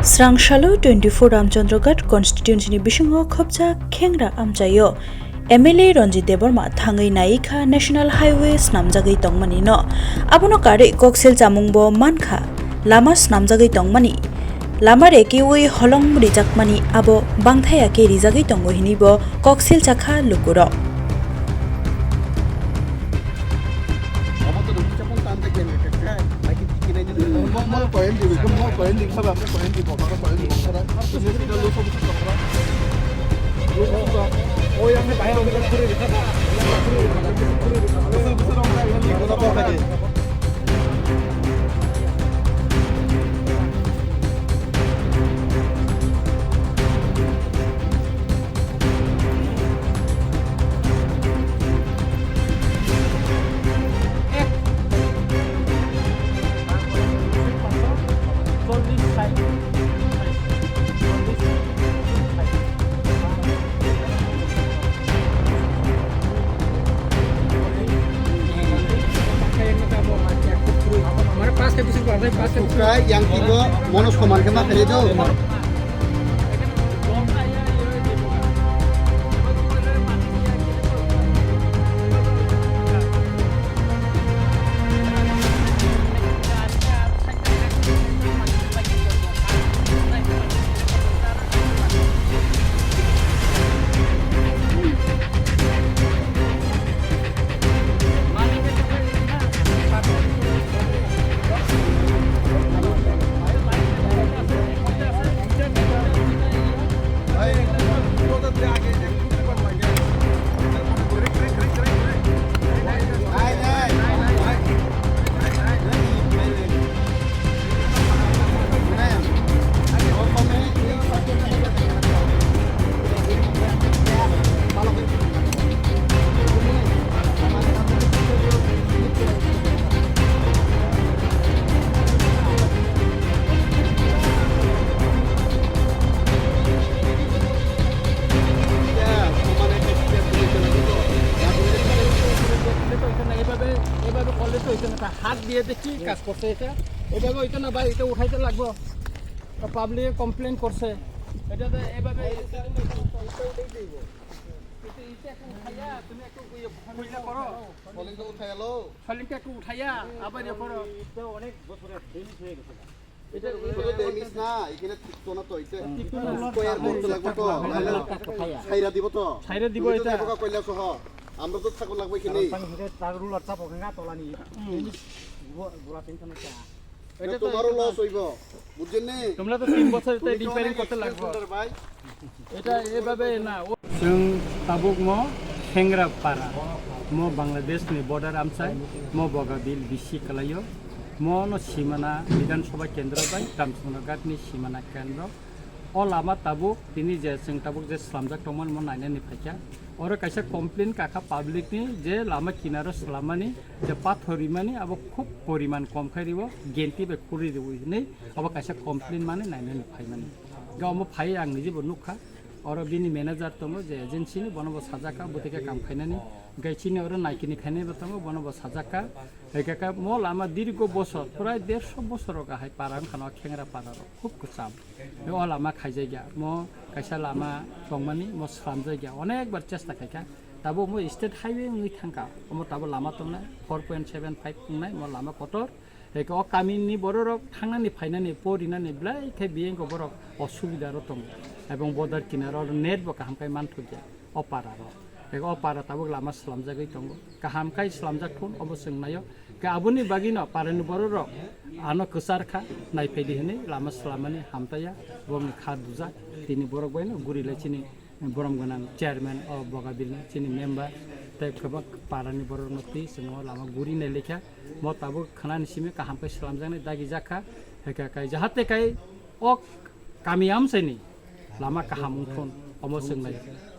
Srangshalo 24 Ramchandrogat constituency Bishingo Khopcha Khengra Amchaio MLA Ranjit Deborma Thangai Naikha National Highway Snamjagai Tongmani no Abono Kare Koksel Jamungbo Mankha Lama Snamjagai Tongmani Lama Rekiwi Holong Rijakmani Abo Bangthaya ke Rijagai Tongo Hinibo Koksel Chakha Lukuro yang tiga monos koman kema kali itu. হাত দিয়ে দেখি কাজ করছে এটা এভাবে ওইটা না ভাই এটা উঠাইতে লাগবো পাবলিক কমপ্লেইন করছে এটাতে এভাবে তুমি একটু কইলা করো সলিংটা উঠাইলো সলিংটা একটু উঠাইয়া আবার ইয়ে করো তো অনেক বছরে ড্যামেজ হয়ে গেছে এটা ড্যামেজ না এখানে ঠিকতো না তো এটা স্কয়ার করতে লাগবে তো ছাইরা দিব তো ছাইরা দিব এটা কইলা সহ আমরা তো থাকো লাগবে কি নেই তার রুলার চাপ ওখানে তোলানি গোলা টেনশন আছে এটা তোমারও লস হইব বুঝছেন নি তোমরা তো 3 বছর এটা রিপেয়ারিং করতে লাগবে ভাই এটা এভাবে না जों ताबुक म खेंग्रा पारा म बांग्लादेश नि बॉर्डर आमचाय म बगाबिल बिसि कलायो म न सीमाना विधानसभा केंद्र बाय रामचंद्रघाट नि सीमाना केंद्र अ लामा ताबुक तिनि जे जों ताबुक जे स्लामजाक दंमोन म नायनानि फायखा और कैसे कमप्लेन काका पब्लिक नि जे लामा किनारो स्लामानि जे पाथरिमानि अब खूब परिमाण कम खारिब गेंति बे खुरि दिनै अब कैसे कमप्लेन माने नायनानि फायमानि गाव म फाय आं निजे बनुखा और बिनि मैनेजर दङ जे एजेंसी नि बनब साजाका बुतिका काम खायनानि गायचिनि और नायकिनि खायनाय दङ बनब साजाका एकाका म लामा दीर्घ बছর प्राय 150 বছর गाहाय पारां खाना खेंग्रा पारा खूब कुसाम बे लामा खायजायगा म कैसा लामा दंमानि म स्लाम जायगा अनेक बार चेष्टा खायखा दाबो म स्टेट हाईवे नि थांका म दाबो लामा दंना 4.75 खुंनाय म लामा कटर एका कामिनि बररक थांनानि फायनानि परिनानि ब्लाइखे बिएंगो बरक असुबिदा र दं এবং বর্ডার কিনার নেট বা কাহামকাই মানথুগিয়া অপারা এক অপারা তাবক লামা স্লামজাগৈ দङ কাহামকাই স্লামজাগথুন অবশ্যই নাयो গাবুনি বাগিনো পারেনি বড় র আনো কসারখা নাইফাইদি হনি লামা স্লামানি হামতায়া বং খা দুজা তিনি বরক বাইনো গুরিলে চিনি বরম গনাং চেয়ারম্যান অ বগাবিল চিনি মেম্বার তাই খবক পারানি বড় নতি সঙ্গ লামা গুরি নাই লেখা ম তাবক খানানি সিমে কাহামকাই স্লামজাগনি দাগি জাখা হেকাকাই যাহাতে কাই অ কামিয়াম সাইনি लामा काहामुंथन अमसंनाय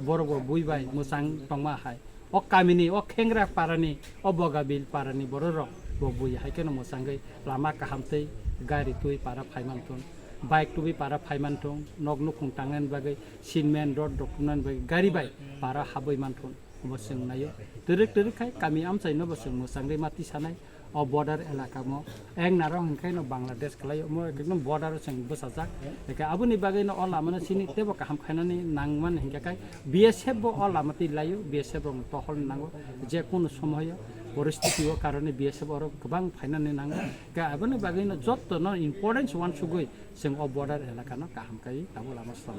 बरबो बुइबाय मोजां दंमा हाय अ कामिनि अ खेंग्रा पारानि अ बगाबिल पारानि बरर बो बुइ हायकेन मोजाङै लामा काहामतै गारि तुइ पारा फाइमानथन बाइक तुबि पारा फाइमानथन नगनु खुंटांगन बागै सिनमेन रोड डकुमेन्ट बागै गारि बाय पारा हाबै मानथन अमसंनाय दरेक दरेखाय कामि आमचाइनो बसं मोजाङै माति सानाय o border elaka mo eng narong hingkai no Bangladesh khlai mo ekdom border sing bosajak eka abuni bagai no o lama no sini tebo kaham khainani nangman hingkai BSF bo o lama ti layo BSF rong tohol nango je kono সময় পরিস্থিতি ও কারণে BSF আর গোবাং ফাইনানি নাঙ্গো কা abuni bagai no jotto no importance wan sugoi sing o border elaka no kaham kai tabo lama slam